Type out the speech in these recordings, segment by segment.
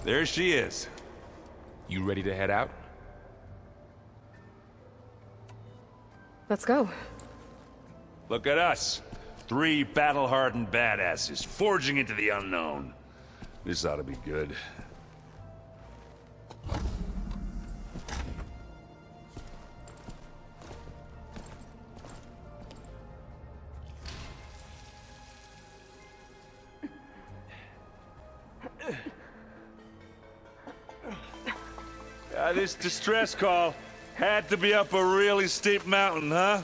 There she is. You ready to head out? Let's go. Look at us. 3 battle-hardened badasses forging into the unknown. This ought to be good. This distress call had to be up a really steep mountain, huh?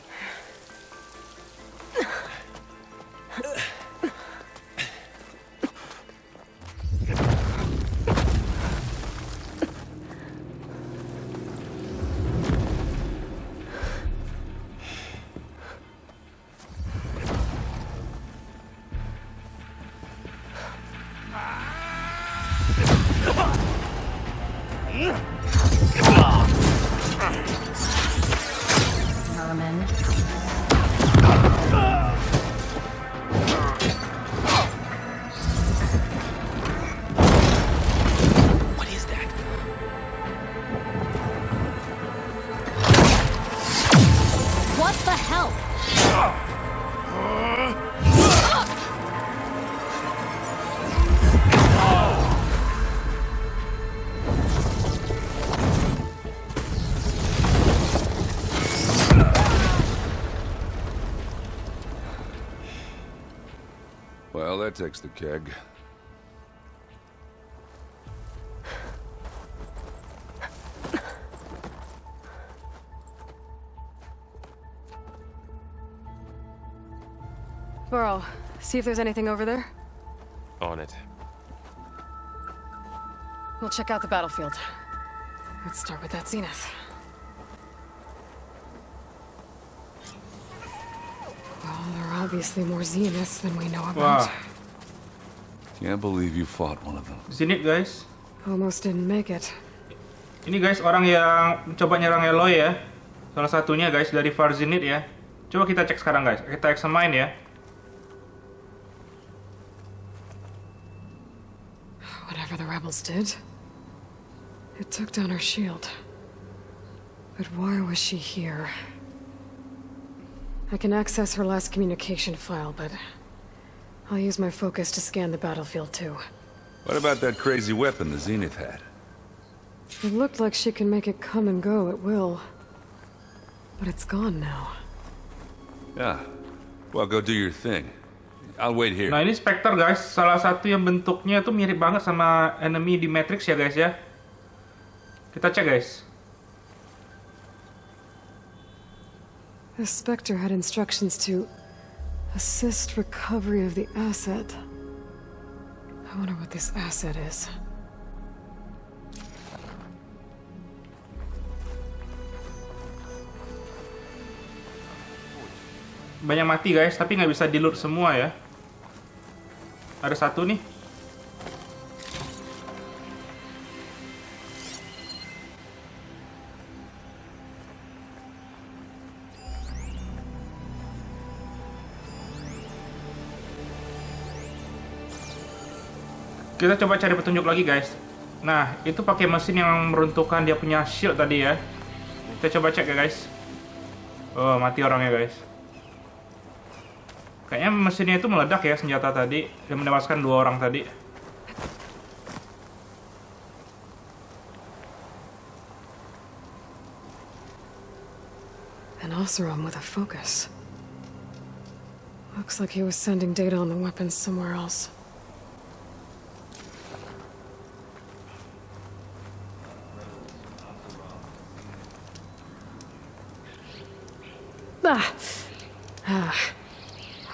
Merman. What is that? What the hell? Well, that takes the keg. Burrow, see if there's anything over there. On it. We'll check out the battlefield. Let's start with that zenith. Well, there are obviously more zeniths than we know about. Wah, Can't believe you fought one of them. Zenith guys. Almost didn't make it. Ini guys orang yang mencoba nyerang Eloy ya. Salah satunya guys dari Far Zenith ya. Coba kita cek sekarang guys. Kita examine ya. Whatever the rebels did, it took down her shield. But why was she here? I can access her last communication file, but I'll use my focus to scan the battlefield too. What about that crazy weapon the Zenith had? It looked like she can make it come and go at will. But it's gone now. Yeah. Well, go do your thing. I'll wait here. Nah ini Spectre guys. Salah satu yang bentuknya tuh mirip banget sama enemy di Matrix ya guys ya. Kita cek guys. The Spectre had instructions to assist recovery of the asset. I wonder what this asset is. Banyak mati guys, tapi nggak bisa di-loot semua ya. Ada satu nih. Kita coba cari petunjuk lagi guys. Nah, itu pakai mesin yang meruntuhkan dia punya shield tadi ya. Kita coba cek ya guys. Oh, mati orangnya guys. Kayaknya mesinnya itu meledak ya senjata tadi dan menewaskan 2 orang tadi. An Oseram with a focus. Looks like he was sending data on the weapons somewhere else.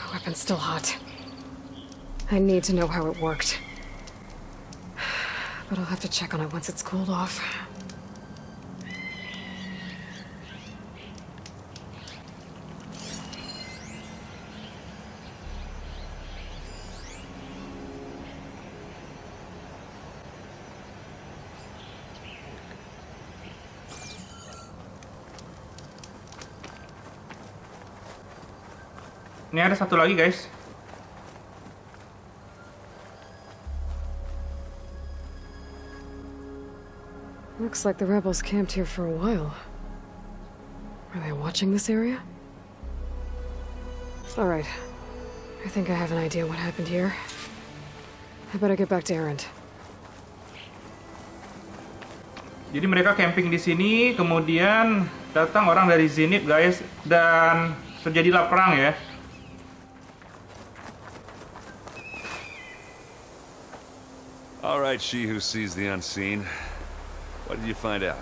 Weapon's still hot. I need to know how it worked. But I'll have to check on it once it's cooled off. Ini ada satu lagi guys. Looks like the rebels camped here for a while. Are they watching this area? Alright. I think I have an idea what happened here. I better get back to Erend. Jadi mereka camping di sini, kemudian datang orang dari Zenith, guys, dan terjadilah perang ya. All right, she who sees the unseen. What did you find out?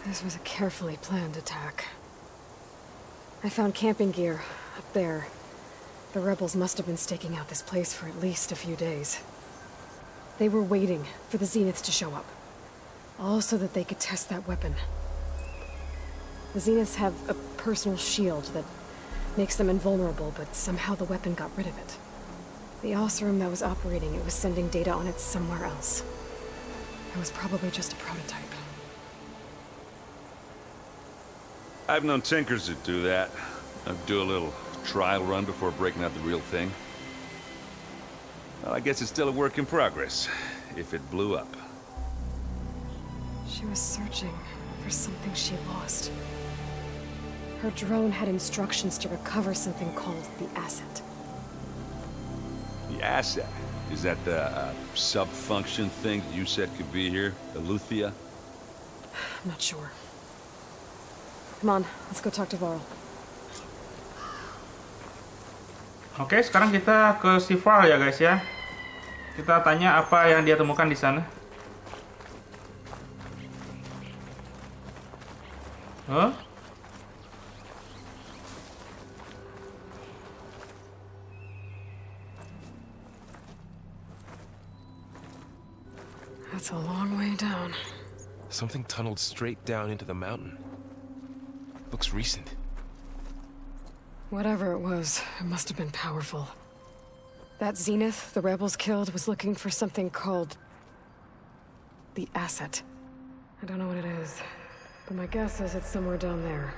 This was a carefully planned attack. I found camping gear up there. The rebels must have been staking out this place for at least a few days. They were waiting for the Zeniths to show up, all so that they could test that weapon. The Zeniths have a personal shield that makes them invulnerable, but somehow the weapon got rid of it. The Oseram that was operating it was sending data on it somewhere else. It was probably just a prototype. I've known tinkers that do that. I'd do a little trial run before breaking out the real thing. Well, I guess it's still a work in progress, if it blew up. She was searching for something she lost. Her drone had instructions to recover something called the Asset. The asset? Is that the sub-function thing you said could be here? Eleuthia? I'm not sure. Come on, let's go talk to Varl. Oke, sekarang kita ke si Varl ya guys ya. Kita tanya apa yang dia temukan di sana. Huh? That's a long way down. Something tunneled straight down into the mountain. Looks recent. Whatever it was, it must have been powerful. That Zenith the rebels killed was looking for something called the Asset. I don't know what it is, but my guess is it's somewhere down there.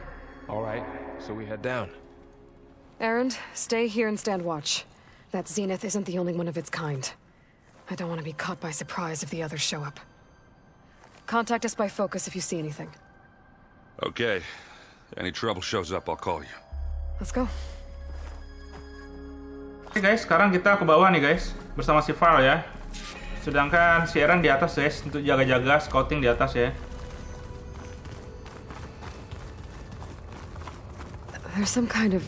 All right, so we head down. Erend, stay here and stand watch. That Zenith isn't the only one of its kind. I don't want to be caught by surprise if the others show up. Contact us by focus if you see anything. Okay. Any trouble shows up, I'll call you. Let's go. Oke guys, sekarang kita ke bawah nih guys, bersama si Varl ya. Sedangkan si Erend di atas guys, untuk jaga-jaga, scouting di atas ya. There's some kind of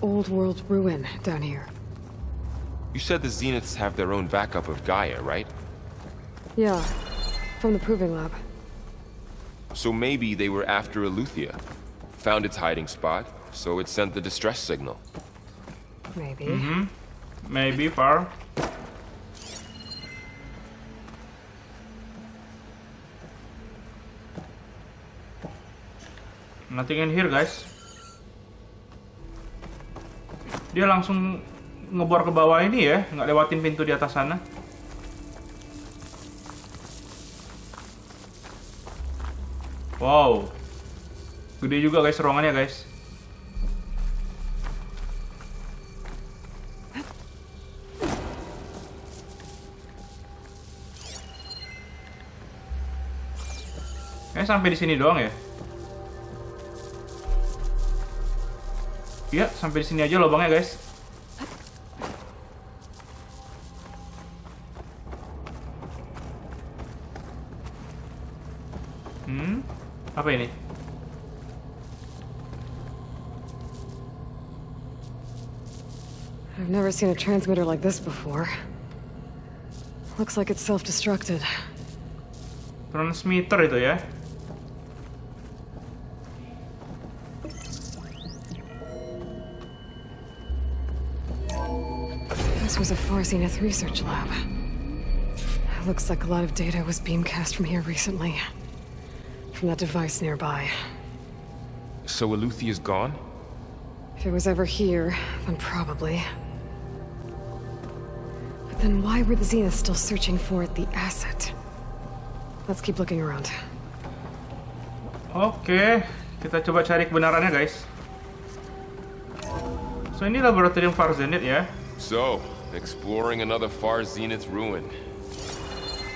old world ruin down here. You said the Zeniths have their own backup of Gaia, right? Yeah, from the Proving Lab. So maybe they were after Eleuthia. Found its hiding spot, so it sent the distress signal. Maybe. Maybe, Varl. Nothing in here, guys. Dia langsung ngebor ke bawah ini ya, nggak lewatin pintu di atas sana. Wow. Gede juga guys ruangannya guys. Sampai di sini doang ya? Iya, sampai di sini aja lubangnya, guys. Apa ini? I've never seen a transmitter like this before. Looks like it's self-destructed. Transmitter itu ya. This was a Far Zenith research lab. It looks like a lot of data was beamcast from here recently. From that device nearby. So Eleuthia's gone? If it was ever here, then probably. But then why were the Zeniths still searching for the Asset? Let's keep looking around. Oke, kita coba cari kebenarannya, guys. So ini laboratorium Far Zenith ya. So, exploring another Far Zenith ruin.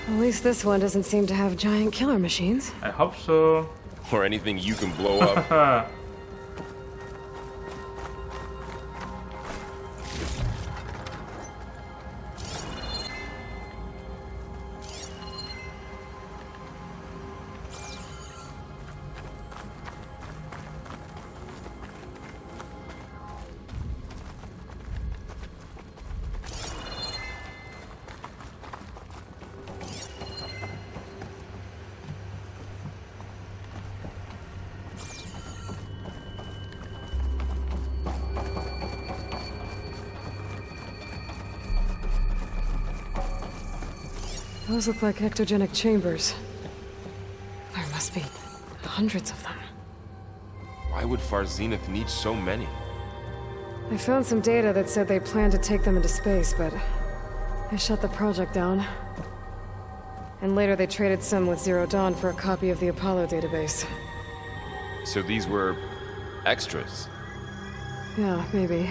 At least this one doesn't seem to have giant killer machines. I hope so. Or anything you can blow up. Those look like ectogenic chambers. There must be hundreds of them. Why would Far Zenith need so many? I found some data that said they planned to take them into space, but they shut the project down. And later they traded some with Zero Dawn for a copy of the Apollo database. So these were extras. Yeah, maybe.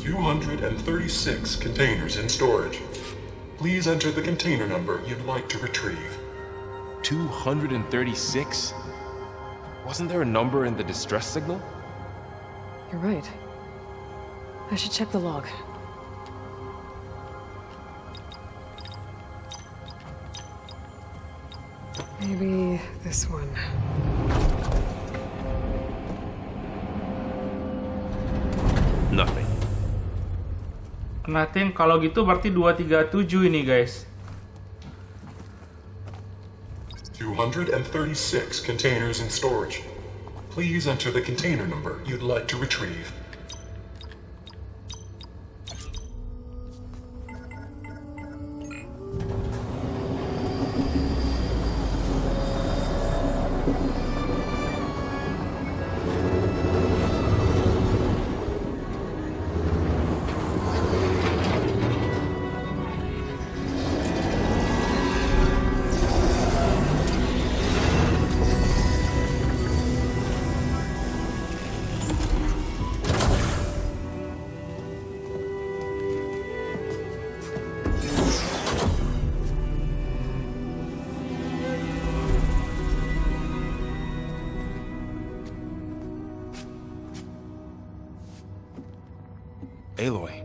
236 containers in storage. Please enter the container number you'd like to retrieve. 236? Wasn't there a number in the distress signal? You're right. I should check the log. Maybe this one. Nothing. Nothing. Kalau gitu berarti 237 ini, guys. 236 containers in storage. Please enter the container number you'd like to retrieve. Aloy.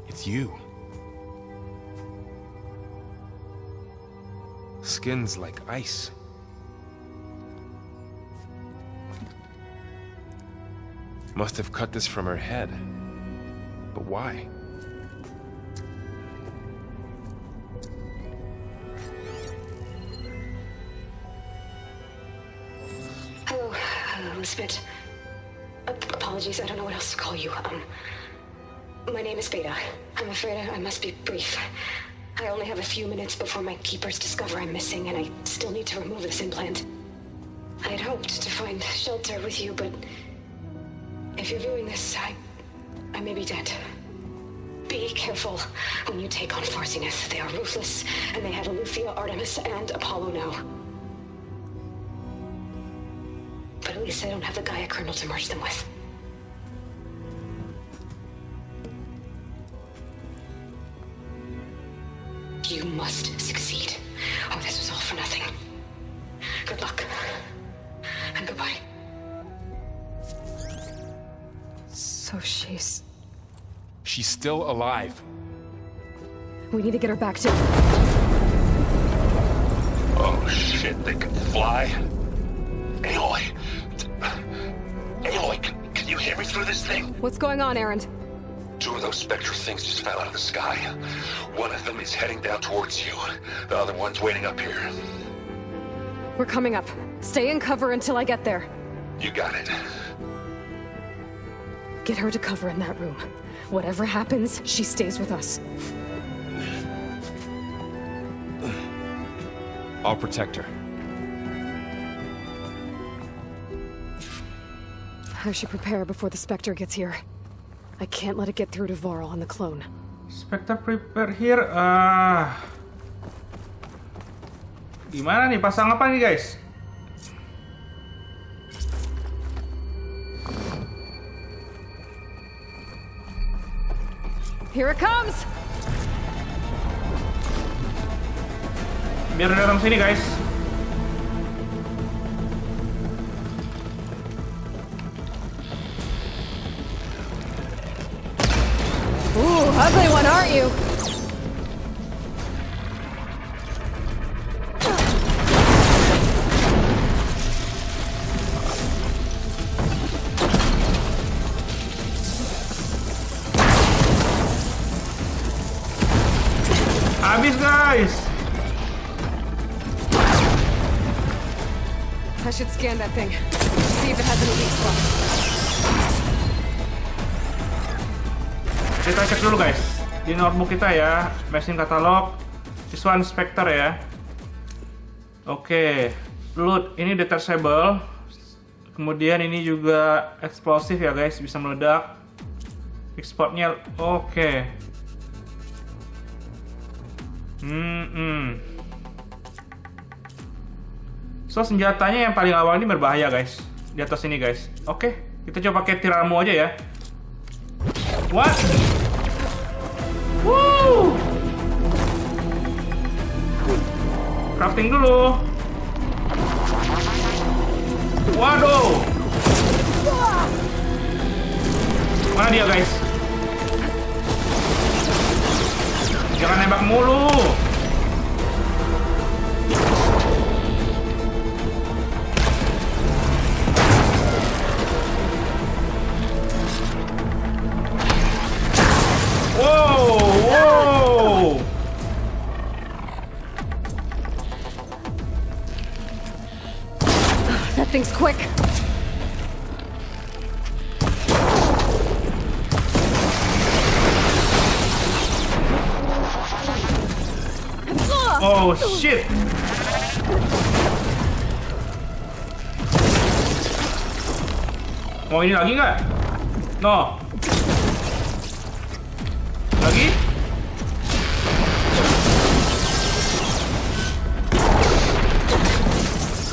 It's you. Skin's like ice. Must have cut this from her head. But why? Hello, Miss Bit. Apologies, I don't know what else to call you. My name is Beta. I'm afraid I must be brief. I only have a few minutes before my keepers discover I'm missing, and I still need to remove this implant. I had hoped to find shelter with you, but if you're viewing this, I may be dead. Be careful when you take on Far Zenith. They are ruthless, and they have Eleuthia, Artemis, and Apollo now. But at least I don't have the Gaia kernel to merge them with. You must succeed, or this was all for nothing. Good luck. And goodbye. So she's still alive. We need to get her back to... Oh shit, they can fly? Aloy! Aloy, can you hear me through this thing? What's going on, Erend? Two of those spectral things just fell out of the sky. One of them is heading down towards you. The other one's waiting up here. We're coming up. Stay in cover until I get there. You got it. Get her to cover in that room. Whatever happens, she stays with us. I'll protect her. I should prepare before the Spectre gets here. I can't let it get through to Varl and the clone. Spectre prepare here. Gimana nih? Pasang apa nih, guys? Here it comes! Biar dia datang sini guys. Ooh, ugly one, aren't you? Habis guys. I should scan that thing. See if it has any weak spots. Kita cek dulu guys di notebook kita ya, machine katalog. This one Spectre ya. Oke, loot ini detachable. Kemudian ini juga eksplosif ya guys, bisa meledak. Exportnya oke. So senjatanya yang paling awal ini berbahaya guys, di atas ini guys. Oke, kita coba pakai tiramu aja ya. What? Woo! Crafting dulu. Waduh. Mana dia guys? Jangan nembak mulu. Wow. That thing's quick. Oh shit. Mau ini lagi nggak? No. Lagi?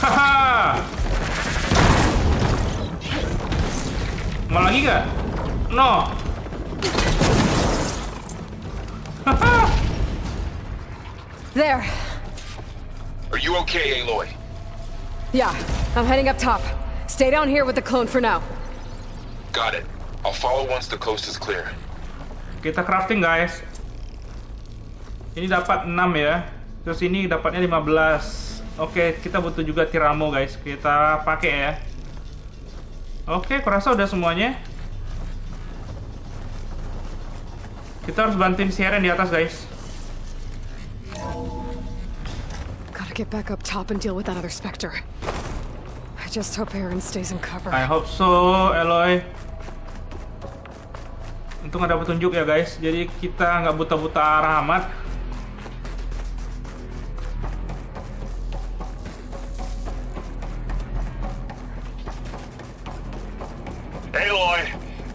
Haha. Mau lagi nggak? No. Haha. There. Are you okay, Aloy? Yeah, I'm heading up top. Stay down here with the clone for now. Got it. I'll follow once the coast is clear. Kita crafting guys. Ini dapat 6 ya. Terus ini dapatnya 15. Oke, kita butuh juga tiramo guys. Kita pakai ya. Oke, kurasa udah semuanya. Kita harus bantuin si Eren di atas guys. Gotta get back up top and deal with that other Spectre. I just hope Eren stays in cover. I hope so, Aloy. Untung ada petunjuk ya guys. Jadi kita nggak buta-buta arah amat. Aloy!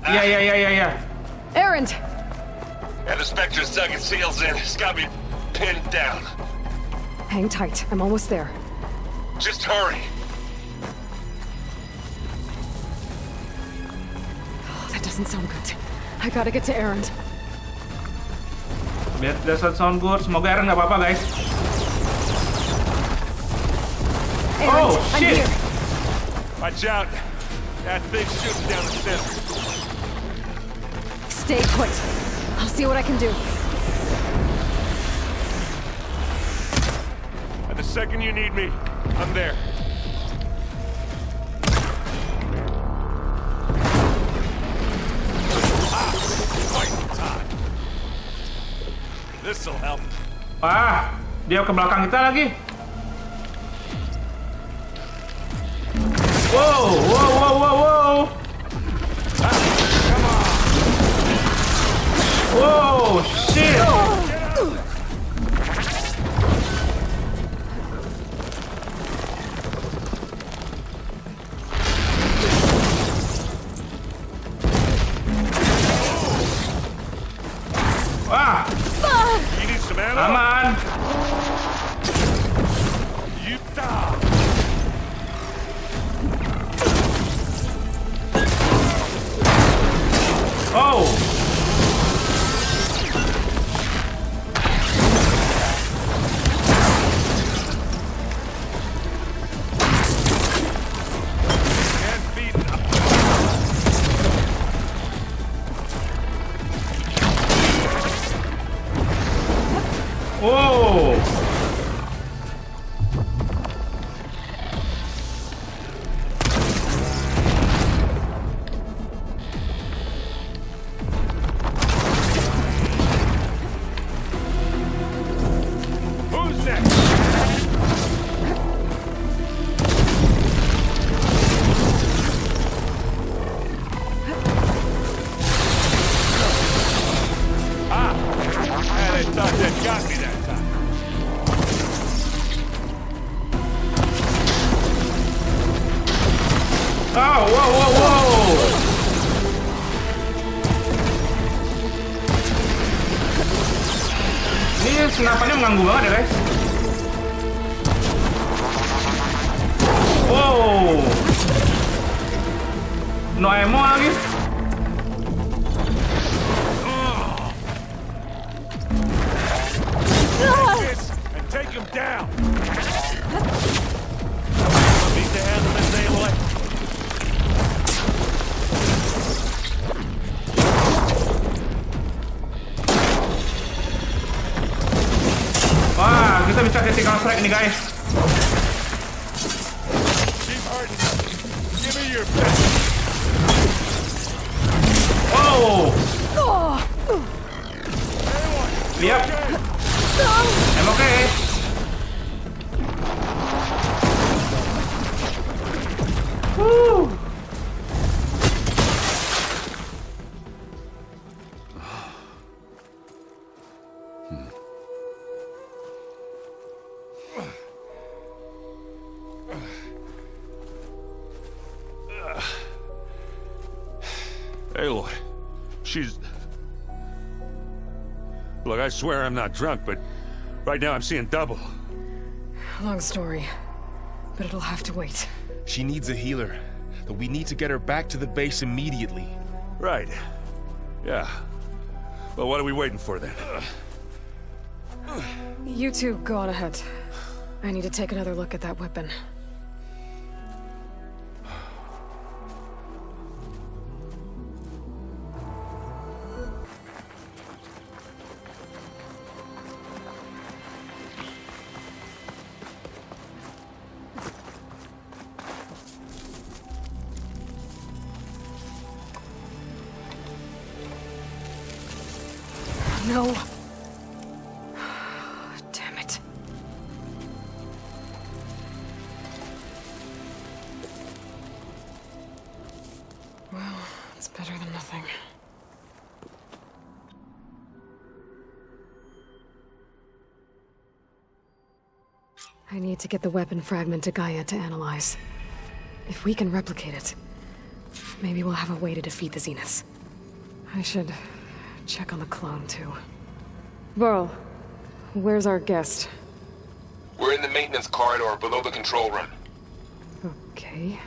Iya. Eren! And the Spectre's dug its heels in. It's got me pinned down. Hang tight, I'm almost there. Just hurry. Oh, that doesn't sound good. I gotta get to Eren. That doesn't sound good. Semoga Eren nggak apa-apa guys. Eren, Oh, I'm shit. here. Watch out. That thing's shooting down the center. Stay put. I'll see what I can do. And the second you need me, I'm there. Fighting time. This'll help. Ah, dia ke belakang kita lagi. Wow. Wow, shit. Wah, You need some ammo? aman. Utah. Oh, That got me that time. Oh, wow, wow, wow. Ini senapannya mengganggu banget ya guys. Wow. No ammo lagi. And take him down. Need to handle this, Aloy. Wah, kita bisa critical strike nih guys. Keep hurting. Give me your best. Oh. Lihat. I'm okay. Woo. Aloy, she's... Look, I swear I'm not drunk, but right now I'm seeing double. Long story, but it'll have to wait. She needs a healer, but we need to get her back to the base immediately. Right. Yeah. Well, what are we waiting for then? You two go on ahead. I need to take another look at that weapon. No. Damn it. Well, it's better than nothing. I need to get the weapon fragment to Gaia to analyze. If we can replicate it, maybe we'll have a way to defeat the Zeniths. I should check on the clone, too. Burl, where's our guest? We're in the maintenance corridor below the control room. Okay.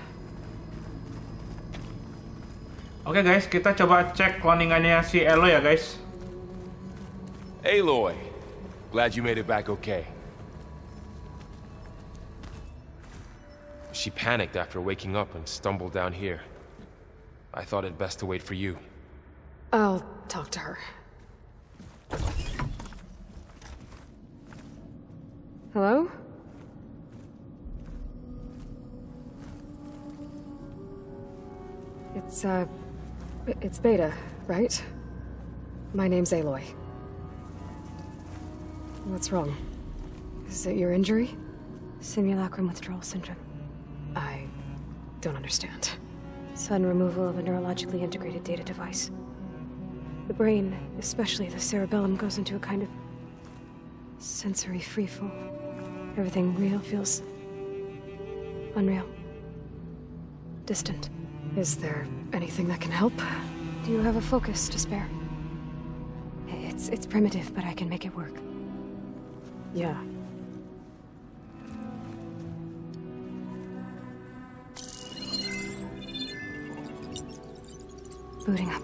Oke guys, kita coba cek cloningannya si Aloy ya guys. Aloy, glad you made it back okay. She panicked after waking up and stumbled down here. I thought it best to wait for you. I'll talk to her. Hello? It's Beta, right? My name's Aloy. What's wrong? Is it your injury? Simulacrum withdrawal syndrome. I don't understand. Sudden removal of a neurologically integrated data device. The brain, especially the cerebellum, goes into a kind of sensory freefall. Everything real feels unreal. Distant. Is there anything that can help? Do you have a focus to spare? It's primitive, but I can make it work. Yeah. Booting up.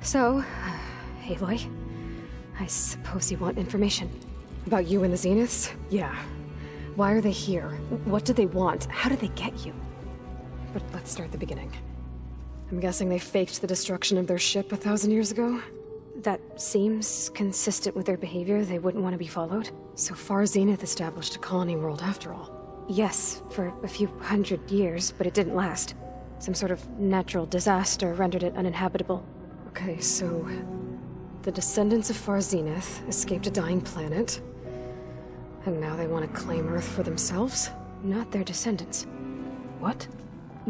So, Aloy, I suppose you want information. About you and the Zeniths? Yeah. Why are they here? What do they want? How did they get you? But let's start at the beginning. I'm guessing they faked the destruction of their ship 1,000 years ago? That seems consistent with their behavior. They wouldn't want to be followed. So Far Zenith established a colony world after all. Yes, for a few hundred years, but it didn't last. Some sort of natural disaster rendered it uninhabitable. Okay, so the descendants of Far Zenith escaped a dying planet, and now they want to claim Earth for themselves? Not their descendants. What?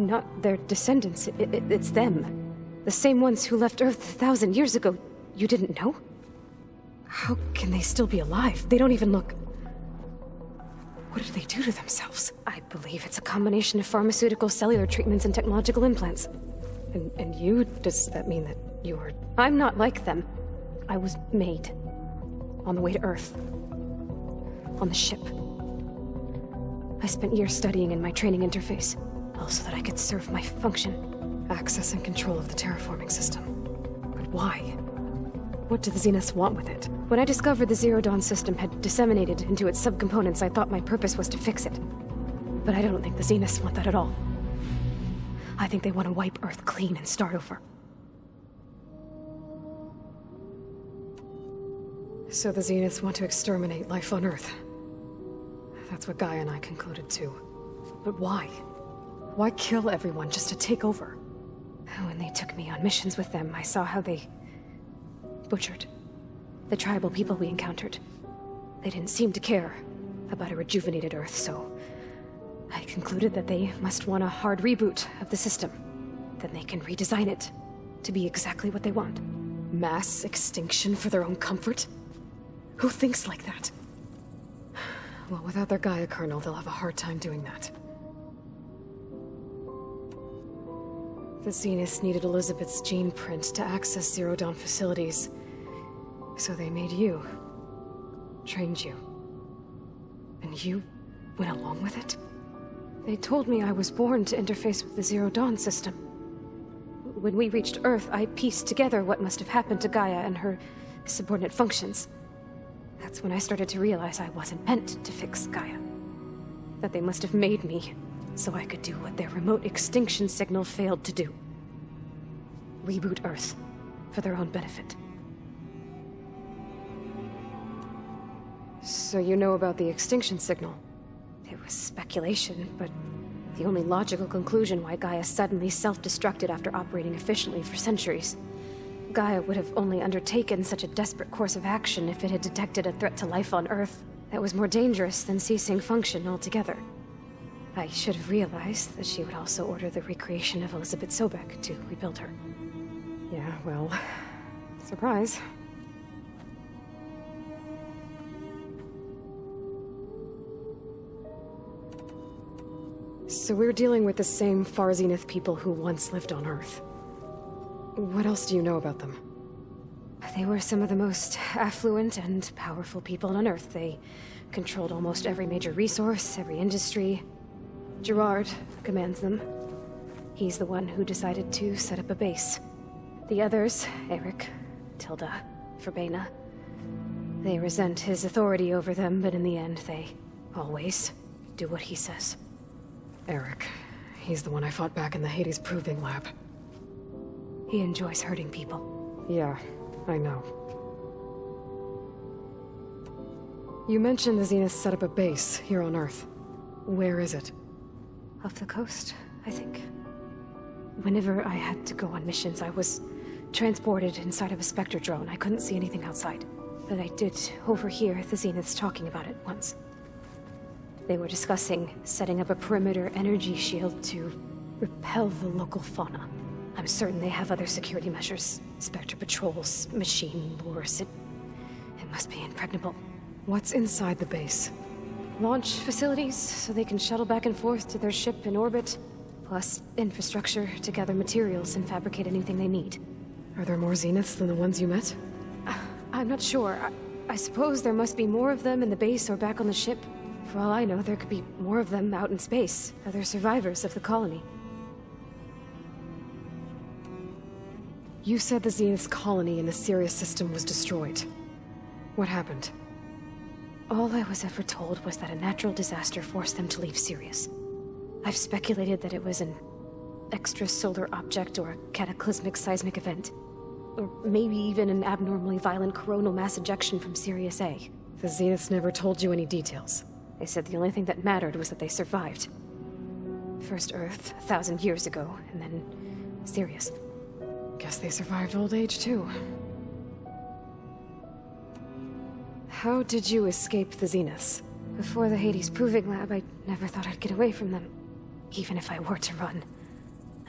not their descendants. It's them. The same ones who left Earth 1,000 years ago. You didn't know? How can they still be alive? They don't even look... What did they do to themselves? I believe it's a combination of pharmaceutical, cellular treatments, and technological implants. And you? Does that mean that you are... I'm not like them. I was made. On the way to Earth. On the ship. I spent years studying in my training interface, all so that I could serve my function. Access and control of the terraforming system. But why? What do the Zeniths want with it? When I discovered the Zero Dawn system had disseminated into its subcomponents, I thought my purpose was to fix it. But I don't think the Zeniths want that at all. I think they want to wipe Earth clean and start over. So the Zeniths want to exterminate life on Earth. That's what Gaia and I concluded too. But why? Why kill everyone just to take over? When they took me on missions with them, I saw how they... butchered the tribal people we encountered. They didn't seem to care about a rejuvenated Earth, so... I concluded that they must want a hard reboot of the system. Then they can redesign it to be exactly what they want. Mass extinction for their own comfort? Who thinks like that? Well, without their Gaia kernel, they'll have a hard time doing that. The Zeniths needed Elizabeth's gene print to access Zero Dawn facilities. So they made you. Trained you. And you went along with it? They told me I was born to interface with the Zero Dawn system. When we reached Earth, I pieced together what must have happened to Gaia and her subordinate functions. That's when I started to realize I wasn't meant to fix Gaia. That they must have made me so I could do what their remote extinction signal failed to do. Reboot Earth for their own benefit. So you know about the extinction signal? It was speculation, but the only logical conclusion why Gaia suddenly self-destructed after operating efficiently for centuries. Gaia would have only undertaken such a desperate course of action if it had detected a threat to life on Earth that was more dangerous than ceasing function altogether. I should have realized that she would also order the recreation of Elizabeth Sobek to rebuild her. Yeah, well, surprise. So we're dealing with the same Far Zenith people who once lived on Earth. What else do you know about them? They were some of the most affluent and powerful people on Earth. They controlled almost every major resource, every industry. Gerard commands them. He's the one who decided to set up a base. The others, Eric, Tilda, Verbena, they resent his authority over them, but in the end, they always do what he says. Eric. He's the one I fought back in the Hades Proving Lab. He enjoys hurting people. Yeah, I know. You mentioned the Zeniths set up a base here on Earth. Where is it? Off the coast, I think. Whenever I had to go on missions, I was transported inside of a Spectre drone. I couldn't see anything outside. But I did overhear the Zeniths talking about it once. They were discussing setting up a perimeter energy shield to repel the local fauna. I'm certain they have other security measures. Spectre patrols, machine lures. It must be impregnable. What's inside the base? Launch facilities, so they can shuttle back and forth to their ship in orbit. Plus infrastructure to gather materials and fabricate anything they need. Are there more Zeniths than the ones you met? I'm not sure. I suppose there must be more of them in the base or back on the ship. For all I know, there could be more of them out in space. Other survivors of the colony. You said the Zenith's colony in the Sirius system was destroyed. What happened? All I was ever told was that a natural disaster forced them to leave Sirius. I've speculated that it was an extrasolar object or a cataclysmic seismic event. Or maybe even an abnormally violent coronal mass ejection from Sirius A. The Zeniths never told you any details. They said the only thing that mattered was that they survived. First Earth, 1,000 years ago, and then Sirius. Guess they survived old age, too. How did you escape the Zeniths? Before the Hades Proving Lab, I never thought I'd get away from them. Even if I were to run,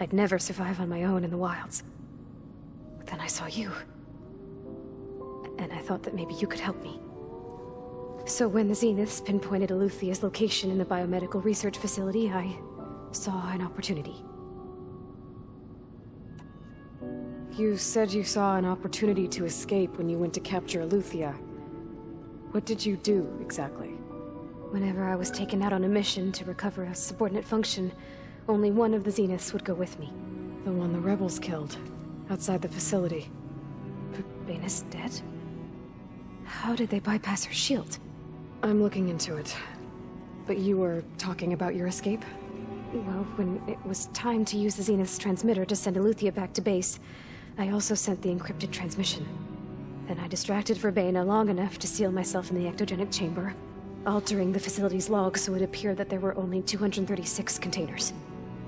I'd never survive on my own in the wilds. But then I saw you. And I thought that maybe you could help me. So when the Zeniths pinpointed Eluthia's location in the biomedical research facility, I saw an opportunity. You said you saw an opportunity to escape when you went to capture Eluthia. What did you do, exactly? Whenever I was taken out on a mission to recover a subordinate function, only one of the Zeniths would go with me. The one the rebels killed, outside the facility. Baina's dead? How did they bypass her shield? I'm looking into it. But you were talking about your escape? Well, when it was time to use the Zenith's transmitter to send Eluthia back to base, I also sent the encrypted transmission. Then I distracted Verbena long enough to seal myself in the ectogenic chamber, altering the facility's log so it appeared that there were only 236 containers.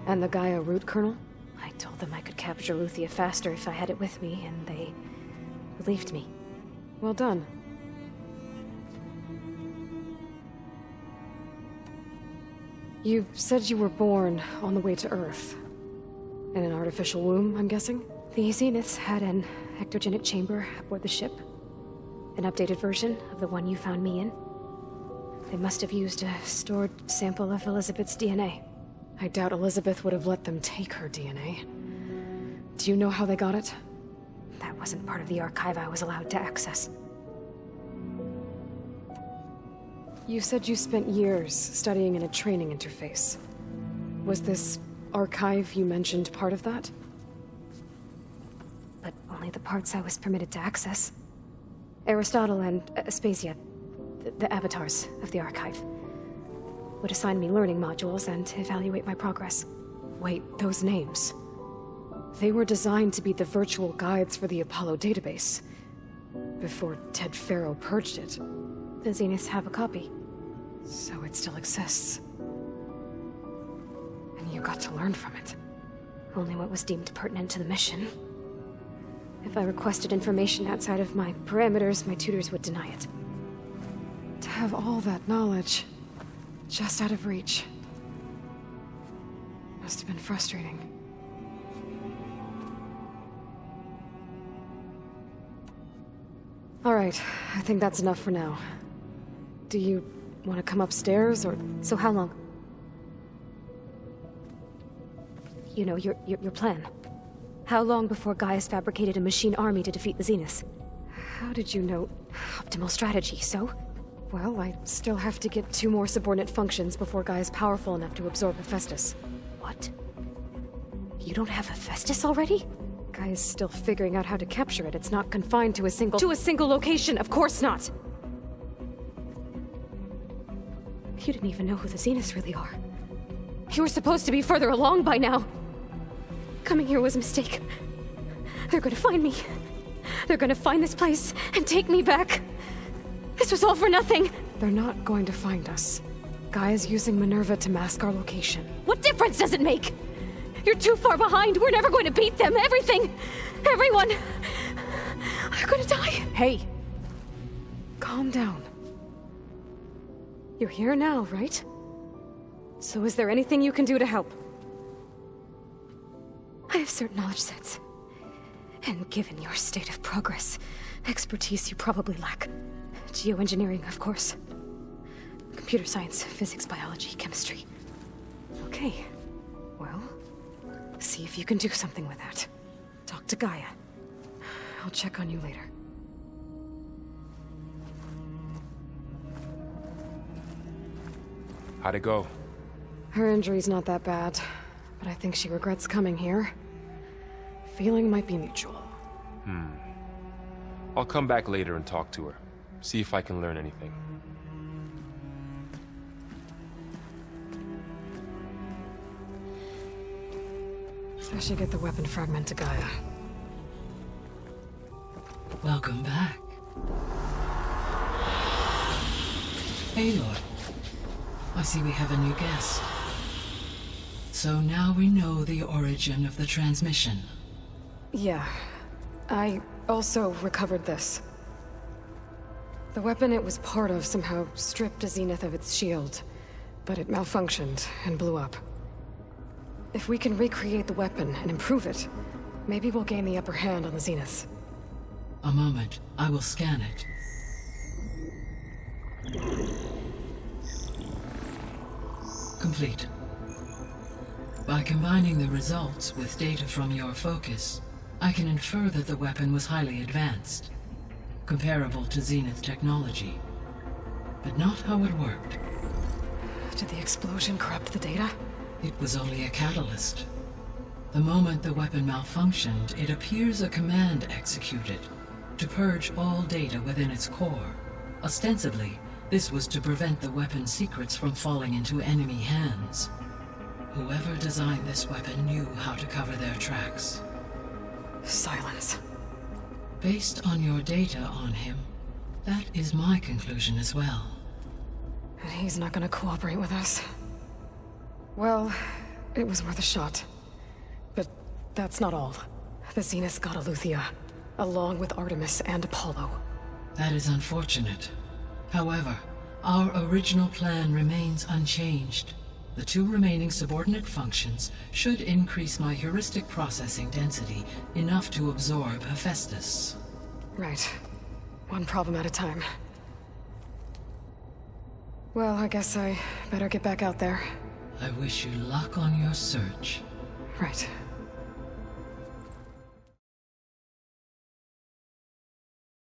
And the Gaia root kernel? I told them I could capture Eluthia faster if I had it with me, and they believed me. Well done. You said you were born on the way to Earth. In an artificial womb, I'm guessing? The Zeniths had an ectogenic chamber aboard the ship. An updated version of the one you found me in. They must have used a stored sample of Elizabeth's DNA. I doubt Elizabeth would have let them take her DNA. Do you know how they got it? That wasn't part of the archive I was allowed to access. You said you spent years studying in a training interface. Was this archive you mentioned part of that? But only the parts I was permitted to access. Aristotle and Aspasia, the avatars of the archive, would assign me learning modules and evaluate my progress. Wait, those names. They were designed to be the virtual guides for the Apollo database. Before Ted Faro purged it. The Zeniths have a copy. So it still exists. And you got to learn from it. Only what was deemed pertinent to the mission. If I requested information outside of my parameters, my tutors would deny it. To have all that knowledge, just out of reach. Must have been frustrating. All right, I think that's enough for now. Do you want to come upstairs, or... So how long? You know, your plan. How long before Gaius fabricated a machine army to defeat the Zeniths? How did you know? Optimal strategy, so? Well, I still have to get 2 more subordinate functions before Gaia's powerful enough to absorb Hephaestus. What? You don't have Hephaestus already? Gaia's still figuring out how to capture it. It's not confined to a single location, of course not! You didn't even know who the Zeniths really are. You were supposed to be further along by now. Coming here was a mistake. They're gonna find me. They're gonna find this place and take me back. This was all for nothing. They're not going to find us. Gaia's using Minerva to mask our location. What difference does it make? You're too far behind. We're never going to beat them. Everything, everyone, are gonna die. Hey, calm down. You're here now, right? So is there anything you can do to help? I have certain knowledge sets. And given your state of progress, expertise you probably lack. Geoengineering, of course. Computer science, physics, biology, chemistry. Okay. Well, see if you can do something with that. Talk to Gaia. I'll check on you later. How'd it go? Her injury's not that bad, but I think she regrets coming here. Feeling might be mutual. I'll come back later and talk to her. See if I can learn anything. I should get the weapon fragment to Gaia. Welcome back. Aloy, I see we have a new guest. So now we know the origin of the transmission. Yeah. I also recovered this. The weapon it was part of somehow stripped a Zenith of its shield, but it malfunctioned and blew up. If we can recreate the weapon and improve it, maybe we'll gain the upper hand on the Zeniths. A moment. I will scan it. Complete. By combining the results with data from your focus, I can infer that the weapon was highly advanced, comparable to Zenith technology, but not how it worked. Did the explosion corrupt the data? It was only a catalyst. The moment the weapon malfunctioned, it appears a command executed to purge all data within its core. Ostensibly, this was to prevent the weapon's secrets from falling into enemy hands. Whoever designed this weapon knew how to cover their tracks. Silence. Based on your data on him, that is my conclusion as well. And he's not gonna cooperate with us. Well, it was worth a shot. But that's not all. The Zeniths got Eleuthia, along with Artemis and Apollo. That is unfortunate. However, our original plan remains unchanged. The 2 remaining subordinate functions should increase my heuristic processing density enough to absorb Hephaestus. Right. One problem at a time. Well, I guess I better get back out there. I wish you luck on your search. Right.